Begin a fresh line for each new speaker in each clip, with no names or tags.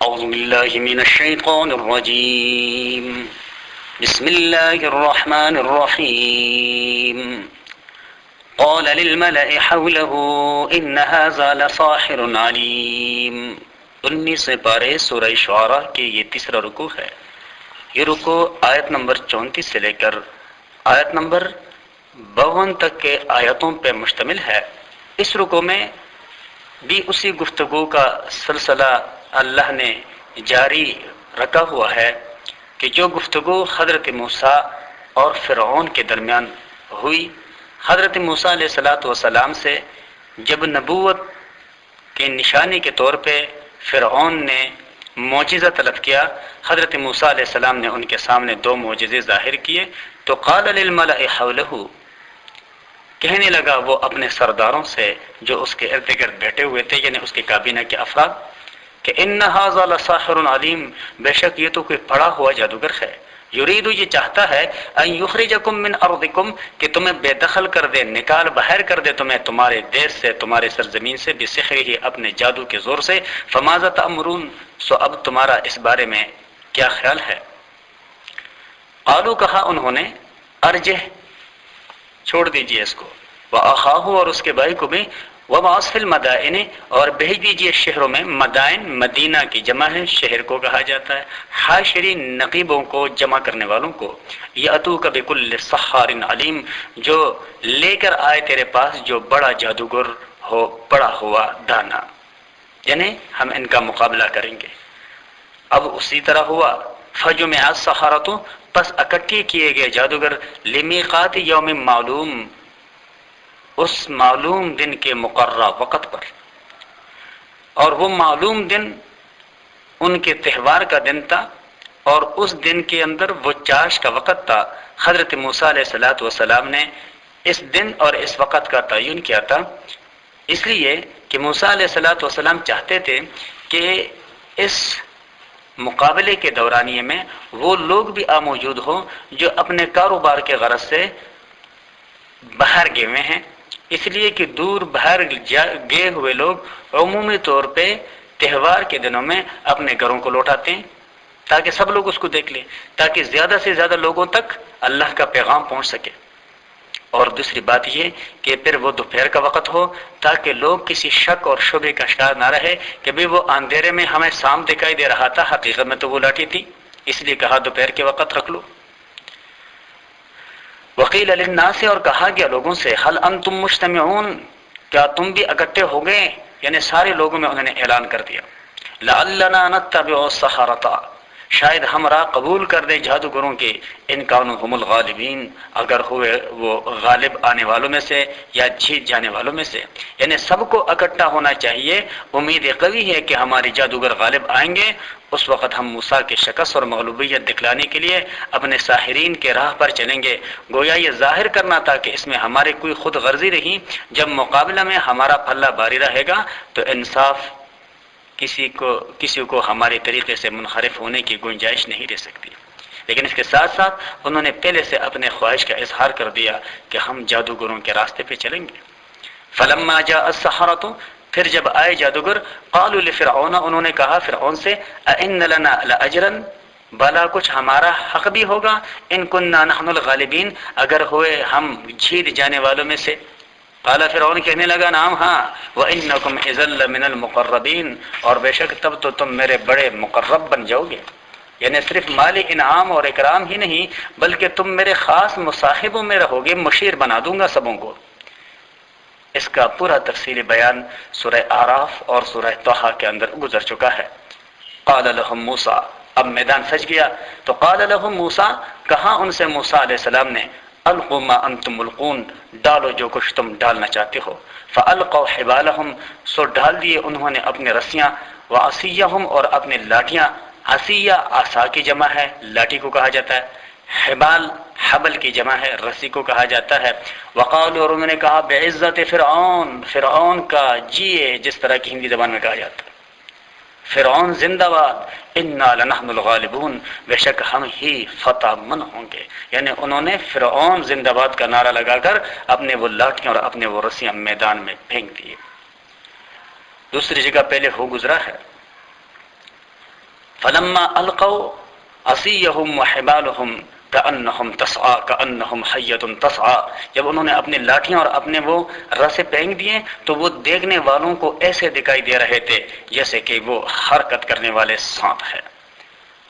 اعوذ باللہ من الشیطان الرجیم بسم اللہ الرحمن الرحیم قال للملأ حوله ان هذا لساحر علیم۔ 19 پارے سورہ شعراء کے یہ تیسرا رکوع ہے۔ یہ رکوع آیت نمبر 34 سے لے کر آیت نمبر 52 تک کے آیتوں پہ مشتمل ہے۔ اس رکوع میں بھی اسی گفتگو کا سلسلہ اللہ نے جاری رکھا ہوا ہے کہ جو گفتگو حضرت موسیٰ اور فرعون کے درمیان ہوئی۔ حضرت موسیٰ علیہ السلام سے جب نبوت کے نشانی کے طور پہ فرعون نے معجزہ طلب کیا، حضرت موسیٰ علیہ السلام نے ان کے سامنے 2 معجزے ظاہر کیے، تو قال للملأ حولہ، کہنے لگا وہ اپنے سرداروں سے جو اس کے ارد گرد بیٹھے ہوئے تھے، یعنی اس کے کابینہ کے افراد، کہ ان ھذا لساحر علیم، بے شک یہ تو کوئی پڑھا ہوا جادوگر ہے۔ یرید، یہ چاہتا ہے، ان یخرجکم من ارضکم، کہ تمہیں بے دخل کر دے، نکال باہر کر دے تمہیں تمہارے دیش سے، تمہارے سرزمین سے، بسحرہ، اپنے جادو کے زور سے۔ فماذا تأمرون، سو اب تمہارا اس بارے میں کیا خیال ہے؟ قالوا، کہا انہوں نے، ارجہ، چھوڑ دیجئے اس کو، واخاہ، اور اس کے بھائی کو بھی، وابعث فی المدائن، اور بھیج دیجئے شہروں میں۔ مدائن مدینہ کی جمع ہے، شہر کو کہا جاتا ہے، حاشرین، نقیبوں کو، جمع کرنے والوں کو، یاتوک بکل سحار علیم، جو لے کر آئے تیرے پاس جو بڑا جادوگر ہو، پڑا ہوا دانا، یعنی ہم ان کا مقابلہ کریں گے۔ اب اسی طرح ہوا، فجمع السحرۃ، پس اکٹھے کیے گئے جادوگر، لمیقات یوم معلوم، اس معلوم دن کے مقررہ وقت پر، اور وہ معلوم دن ان کے تہوار کا دن تھا، اور اس دن کے اندر وہ چاش کا وقت تھا۔ حضرت موسیٰ علیہ السلام نے اس دن اور اس وقت کا تعین کیا تھا، اس لیے کہ موسیٰ علیہ السلام چاہتے تھے کہ اس مقابلے کے دورانیے میں وہ لوگ بھی موجود ہوں جو اپنے کاروبار کے غرض سے باہر گئے ہوئے ہیں، اس لیے کہ دور باہر گئے ہوئے لوگ عمومی طور پہ تہوار کے دنوں میں اپنے گھروں کو لوٹاتے ہیں تاکہ سب لوگ اس کو دیکھ لیں، تاکہ زیادہ سے زیادہ لوگوں تک اللہ کا پیغام پہنچ سکے۔ اور دوسری بات یہ کہ پھر وہ دوپہر کا وقت ہو تاکہ لوگ کسی شک اور شبہ کا شکار نہ رہے کہ بھی وہ اندھیرے میں ہمیں سام دکھائی دے رہا تھا، حقیقت میں تو وہ لاٹھی تھی، اس لیے کہا دوپہر کے وقت رکھ لو۔ وقیل للناس، اور کہا گیا لوگوں سے، هل انتم مجتمعون، کیا تم بھی اکٹھے ہو گئے، یعنی سارے لوگوں میں انہوں نے اعلان کر دیا، لعلنا نتبع السحرۃ، شاید ہم راہ قبول کر دیں جادوگروں کے، ان کانوا هم الغالبین، اگر ہوئے وہ غالب آنے والوں میں سے یا جیت جانے والوں میں سے، یعنی سب کو اکٹھا ہونا چاہیے۔ امید قوی ہے کہ ہمارے جادوگر غالب آئیں گے، اس وقت ہم موسیٰ کے شکست اور مغلوبیت دکھلانے کے لیے اپنے ساحرین کے راہ پر چلیں گے۔ گویا یہ ظاہر کرنا تھا کہ اس میں ہمارے کوئی خود غرضی رہی، جب مقابلہ میں ہمارا پھلا باری رہے گا تو انصاف کسی کو ہمارے طریقے سے منحرف ہونے کی گنجائش نہیں رہ سکتی۔ لیکن اس کے ساتھ ساتھ انہوں نے پہلے سے اپنے خواہش کا اظہار کر دیا کہ ہم جادوگروں کے راستے پہ چلیں گے۔ فلما جاء السحرۃ، پھر جب آئے جادوگر، قالوا لفرعون، انہوں نے کہا فرعون سے، أئن لنا لأجرا، بلا کچھ ہمارا حق بھی ہوگا، ان كنا نحن الغالبین، اگر ہوئے ہم جیت جانے والوں میں سے۔ قال فرعون، کہنے لگا، نعم، ہاں، وَإِنَّكُمْ إِذًا لَّمِنَ الْمُقَرَّبِينَ، اور بے شک تب تو تم میرے بڑے مقرب بن جاؤ گے، یعنی صرف مالی انعام اور اکرام ہی نہیں بلکہ تم میرے خاص مصاحبوں میں رہو گے، مشیر بنا دوں گا سبوں کو۔ اس کا پورا تفصیلی بیان سورہ اعراف اور سورہ طٰہٰ کے اندر گزر چکا ہے۔ قال لهم موسیٰ، اب میدان سج گیا، تو قال لهم موسیٰ، کہا ان سے موسیٰ علیہ السلام نے، القوا ما انتم ملقون، ڈالو جو کچھ تم ڈالنا چاہتے ہو۔ فالقوا حبالهم، سو ڈال دیے انہوں نے اپنے رسیاں، وعصیہم، اور اپنے لاٹیاں۔ عصیہ عصا کی جمع ہے، لاٹھی کو کہا جاتا ہے، حبال حبل کی جمع ہے، رسی کو کہا جاتا ہے۔ وقالوا، اور انہوں نے کہا، بعزت فرعون، فرعون کا جیے، جس طرح کی ہندی زبان میں کہا جاتا ہے، فرعون زندہ باد، انا لنحن الغالبون، بے شک ہم ہی فتح من ہوں گے، یعنی انہوں نے فرعون زندہ باد کا نعرہ لگا کر اپنے وہ لاٹھیاں اور اپنے وہ رسیاں میدان میں پھینک دیے۔ دوسری جگہ پہلے ہو گزرا ہے، فلما القوا عصیہم وحبالہم کأنہم تسعى کأنہم حیۃ تسعى، جب انہوں نے اپنی لاٹھیاں اور اپنے وہ رسے پھینک دیے تو وہ دیکھنے والوں کو ایسے دکھائی دے رہے تھے جیسے کہ وہ حرکت کرنے والے سانپ ہے۔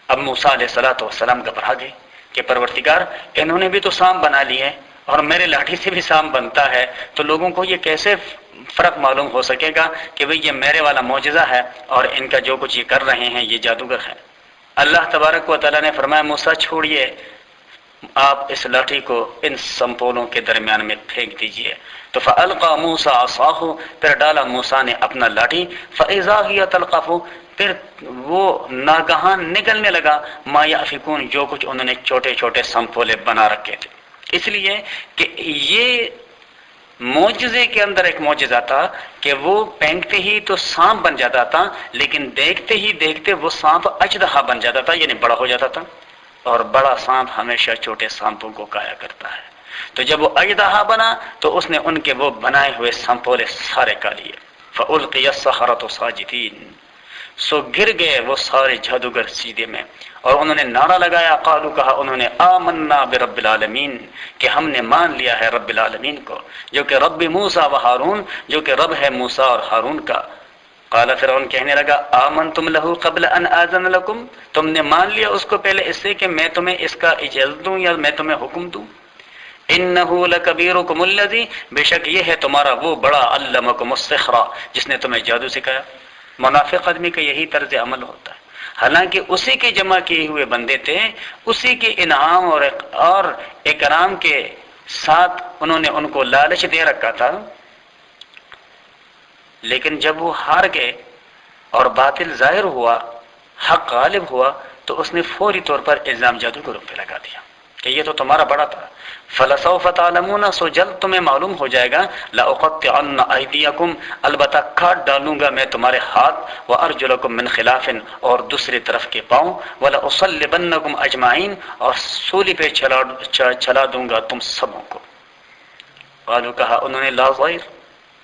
اب موسیٰ علیہ السلام گھبرا گئے کہ پروردگار انہوں نے بھی تو سانپ بنا لیے اور میرے لاٹھی سے بھی سانپ بنتا ہے، تو لوگوں کو یہ کیسے فرق معلوم ہو سکے گا کہ بھئی یہ میرے والا معجزہ ہے اور ان کا جو کچھ یہ کر رہے ہیں یہ جادوگر ہے۔ اللہ تبارک و تعالیٰ نے فرمایا موسیٰ چھوڑیے، آپ اس لاٹھی کو ان سنپولوں کے درمیان میں پھینک دیجئے۔ تو فَأَلْقَى مُوسَىٰ عَصَاهُ، پھر ڈالا موسیٰ نے اپنا لاٹھی، فَإِذَا هِيَ تَلْقَفُ، پھر وہ ناگہان نکلنے لگا ما یأفکون، جو کچھ انہوں نے چھوٹے چھوٹے سنپولے بنا رکھے تھے۔ اس لیے کہ یہ معجزے کے اندر ایک معجزہ تھا کہ وہ پھینکتے ہی تو سانپ بن جاتا تھا، لیکن دیکھتے ہی دیکھتے وہ سانپ اژدہا بن جاتا تھا، یعنی بڑا ہو جاتا تھا، اور بڑا سانپ ہمیشہ چھوٹے سانپوں کو کھایا کرتا ہے۔ تو جب وہ اژدہا بنا تو اس نے ان کے وہ بنائے ہوئے سنپولے سارے کھا لیے۔ فَأُلْقِيَ السَّحَرَةُ سَاجِدِينَ، سو گر گئے وہ سارے جادوگر سجدے میں، اور انہوں نے نعرہ لگایا، قالوا، کہا انہوں نے، آمنا برب العالمین، کہ ہم نے مان لیا ہے رب العالمین کو، جو کہ رب موسیٰ و ہارون، جو کہ رب ہے موسیٰ اور ہارون کا۔ قال فرعون، کہنے لگا، آمنتم لہ قبل ان آذن لکم، تم نے مان لیا اس کو پہلے اس سے کہ میں تمہیں اس کا اجازت دوں یا میں تمہیں حکم دوں؟ انہ لکبیرکم الذی، بے شک یہ ہے تمہارا وہ بڑا، علمکم السحر، جس نے تمہیں جادو سکھایا۔ منافق آدمی کا یہی طرز عمل ہوتا ہے، حالانکہ اسی کے جمع کیے ہوئے بندے تھے، اسی کے انعام اور اکرام کے ساتھ انہوں نے ان کو لالچ دے رکھا تھا، لیکن جب وہ ہار گئے اور باطل ظاہر ہوا، حق غالب ہوا، تو اس نے فوری طور پر الزام جادوگروں پہ لگا دیا کہ یہ تو تمہارا بڑا تھا۔ فَلَسَوْفَ تَعْلَمُونَ، سو جلد تمہیں معلوم ہو جائے گا، لَأُقَطِّعَنَّ أَيْدِيَكُمْ، البتہ کاٹ ڈالوں گا میں تمہارے ہاتھ، وَأَرْجُلَكُمْ مِنْ خِلَافٍ، اور دوسری طرف کے پاؤں، وَلَأُصَلِّبَنَّكُمْ أَجْمَعِينَ، اور سولی پہ چلا دوں گا تم سبوں کو۔ قالوا، کہا انہوں نے، لا ضیر،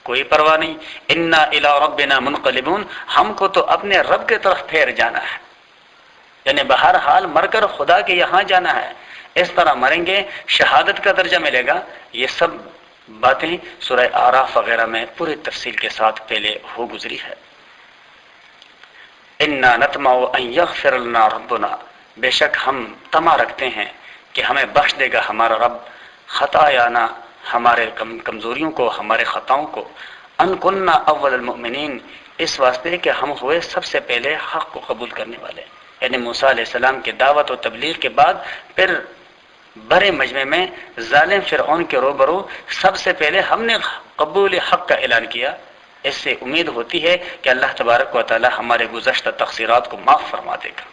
کوئی پرواہ نہیں، انا الی ربنا منقلبون، ہم کو تو اپنے رب کی طرف پھیر جانا ہے، یعنی بہرحال مر کر خدا کے یہاں جانا ہے، اس طرح مریں گے، شہادت کا درجہ ملے گا۔ یہ سب باتیں سورہ اعراف وغیرہ میں پوری تفصیل کے ساتھ پہلے ہو گزری ہے۔ انا نطمع ان یغفر لنا ربنا، بے شک ہم طمع رکھتے ہیں کہ ہمیں بخش دے گا ہمارا رب، خطایانا، ہمارے کمزوریوں کو، ہمارے خطاؤں کو، ان کننا اول المؤمنین، اس واسطے کہ ہم ہوئے سب سے پہلے حق کو قبول کرنے والے، یعنی موسیٰ علیہ السلام کی دعوت و تبلیغ کے بعد پھر بڑے مجمع میں ظالم فرعون کے روبرو سب سے پہلے ہم نے قبول حق کا اعلان کیا۔ اس سے امید ہوتی ہے کہ اللہ تبارک و تعالی ہمارے گزشتہ تقصیرات کو معاف فرما دے گا۔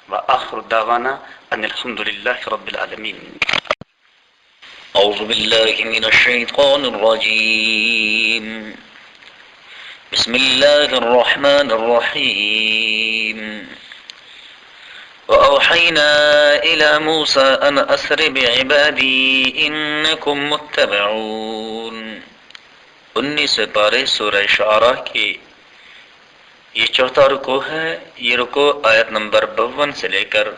وآخر دعوانا ان الحمد للہ رب العالمین۔ اعوذ باللہ من الشیطان الرجیم، بسم اللہ الرحمن الرحیم۔ وأوحينا إلى موسى أن أسر بعبادي إنكم متبعون۔ 19 پارے سورہ شعراء کی یہ چوتھا رکوع ہے۔ یہ رکوع آیت نمبر 52 سے لے کر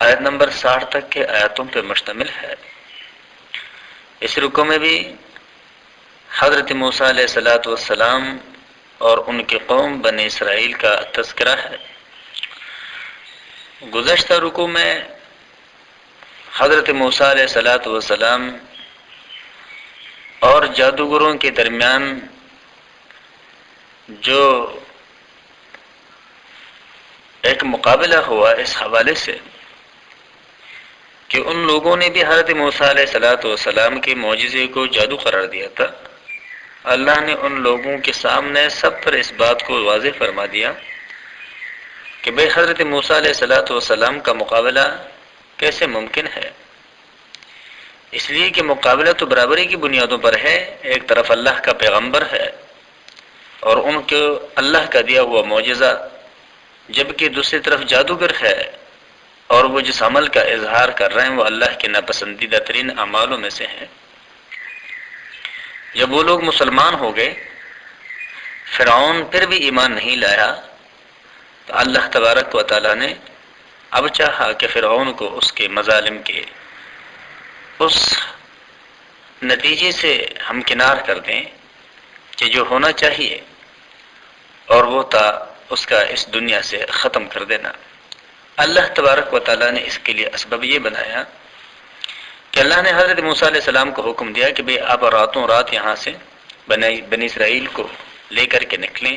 آیت نمبر 60 تک کے آیاتوں پر مشتمل ہے۔ اس رکوع میں بھی حضرت موسیٰ علیہ السلام اور ان کے قوم بنی اسرائیل کا تذکرہ ہے۔ گزشتہ رکوع میں حضرت موسیٰ علیہ السلام اور جادوگروں کے درمیان جو ایک مقابلہ ہوا اس حوالے سے کہ ان لوگوں نے بھی حضرت موسیٰ علیہ السلام کے معجزے کو جادو قرار دیا تھا، اللہ نے ان لوگوں کے سامنے سب پر اس بات کو واضح فرما دیا کہ بھئی حضرت موسیٰ علیہ السلام کا مقابلہ کیسے ممکن ہے، اس لیے کہ مقابلہ تو برابری کی بنیادوں پر ہے، ایک طرف اللہ کا پیغمبر ہے اور ان کو اللہ کا دیا ہوا معجزہ، جبکہ دوسری طرف جادوگر ہے اور وہ جس عمل کا اظہار کر رہے ہیں وہ اللہ کے ناپسندیدہ ترین اعمالوں میں سے ہے۔ جب وہ لوگ مسلمان ہو گئے، فرعون پھر بھی ایمان نہیں لایا، تو
تو اللہ تبارک و تعالیٰ نے اب چاہا کہ فرعون کو اس کے مظالم کے اس نتیجے سے ہمکنار کر دیں کہ جو ہونا چاہیے، اور وہ تھا اس کا اس دنیا سے ختم کر دینا۔ اللہ تبارک و تعالیٰ نے اس کے لیے اسباب یہ بنایا کہ اللہ نے حضرت موسیٰ علیہ السلام کو حکم دیا کہ بھئی آپ راتوں رات یہاں سے بنی اسرائیل کو لے کر کے نکلیں